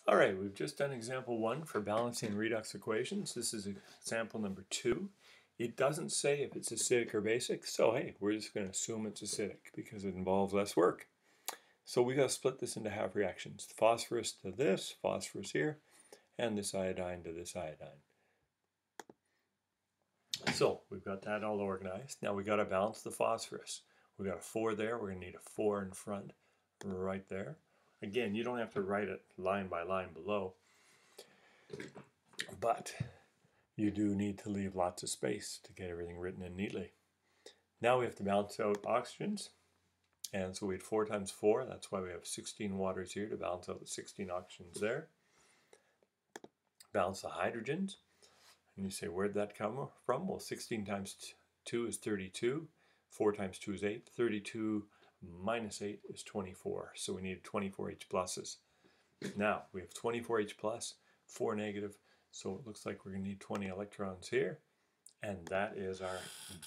All right, we've just done example 1 for balancing redox equations. This is example number 2. It doesn't say if it's acidic or basic, so hey, we're just going to assume it's acidic because it involves less work. So we got to split this into half reactions. Phosphorus to this, phosphorus here, and this iodine to this iodine. So we've got that all organized. Now we got to balance the phosphorus. We got a 4 there, we're going to need a 4 in front right there. Again, you don't have to write it line by line below, but you do need to leave lots of space to get everything written in neatly. Now we have to balance out oxygens, and so we had 4 times 4, that's why we have 16 waters here to balance out the 16 oxygens there. Balance the hydrogens, and you say, where'd that come from? Well, 16 times 2 is 32, 4 times 2 is 8, 32 minus 8 is 24, so we need 24 H pluses. Now, we have 24 H plus, 4 negative, so it looks like we're going to need 20 electrons here, and that is our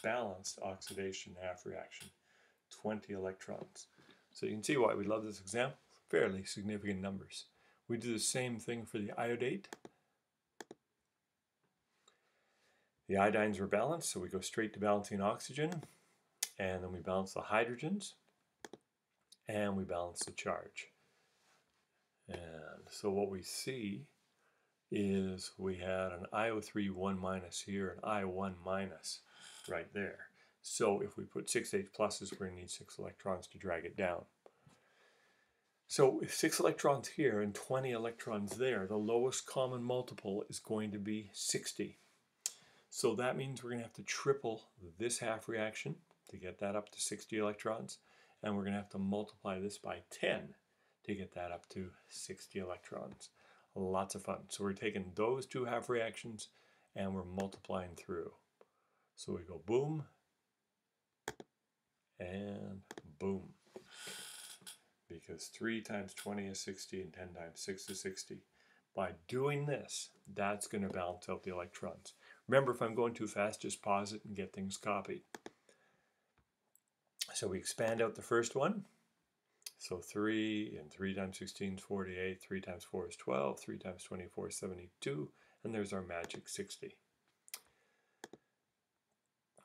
balanced oxidation half reaction, 20 electrons. So you can see why we love this example, fairly significant numbers. We do the same thing for the iodate. The iodines are balanced, so we go straight to balancing oxygen, and then we balance the hydrogens, and we balance the charge. And so what we see is we had an IO3 1 minus here, an I1 minus right there. So if we put 6 H pluses, we're going to need 6 electrons to drag it down. So if 6 electrons here and 20 electrons there, the lowest common multiple is going to be 60. So that means we're going to have to triple this half reaction to get that up to 60 electrons, and we're going to have to multiply this by 10 to get that up to 60 electrons. Lots of fun. So we're taking those two half reactions and we're multiplying through. So we go boom and boom. Because 3 times 20 is 60 and 10 times 6 is 60. By doing this, that's going to balance out the electrons. Remember, if I'm going too fast, just pause it and get things copied. So we expand out the first one. So 3 and 3 times 16 is 48, 3 times 4 is 12, 3 times 24 is 72, and there's our magic 60.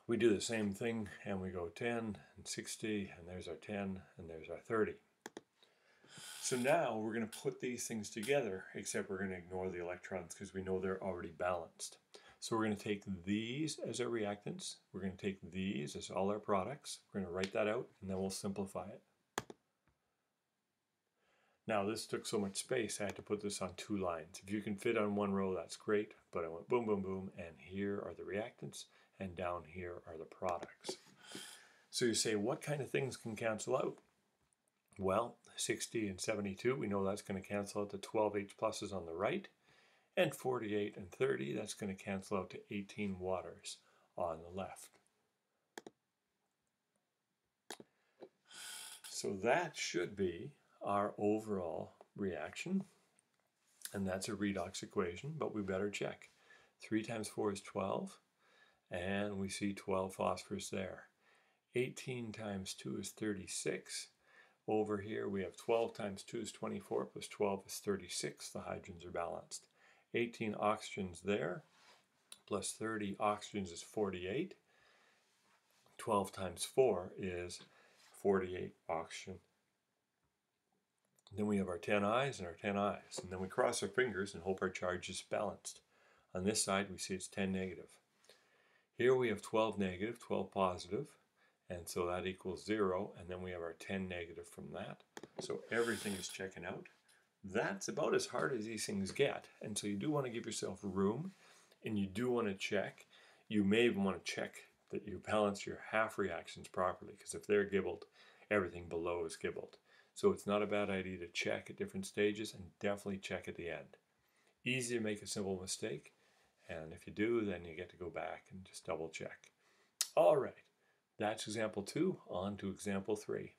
We do the same thing and we go 10 and 60, and there's our 10 and there's our 30. So now we're going to put these things together, except we're going to ignore the electrons because we know they're already balanced. So we're going to take these as our reactants, we're going to take these as all our products, we're going to write that out, and then we'll simplify it. Now this took so much space, I had to put this on 2 lines. If you can fit on 1 row, that's great, but I went boom, boom, boom, and here are the reactants, and down here are the products. So you say, what kind of things can cancel out? Well, 60 and 72, we know that's going to cancel out to 12 H pluses on the right, and 48 and 30, that's going to cancel out to 18 waters on the left. So that should be our overall reaction, and that's a redox equation, but we better check. 3 times 4 is 12, and we see 12 phosphorus there. 18 times 2 is 36. Over here we have 12 times 2 is 24, plus 12 is 36. The hydrogens are balanced. 18 oxygens there, plus 30 oxygens is 48. 12 times 4 is 48 oxygen. Then we have our 10 I's and our 10 I's, and then we cross our fingers and hope our charge is balanced. On this side we see it's 10 negative. Here we have 12 negative, 12 positive, and so that equals 0, and then we have our 10 negative from that. So everything is checking out. That's about as hard as these things get, and so you do want to give yourself room, and you do want to check. You may even want to check that you balance your half reactions properly, because if they're gibbled, everything below is gibbled. So it's not a bad idea to check at different stages, and definitely check at the end. Easy to make a simple mistake, and if you do, then you get to go back and just double check. All right, that's example 2, on to example 3.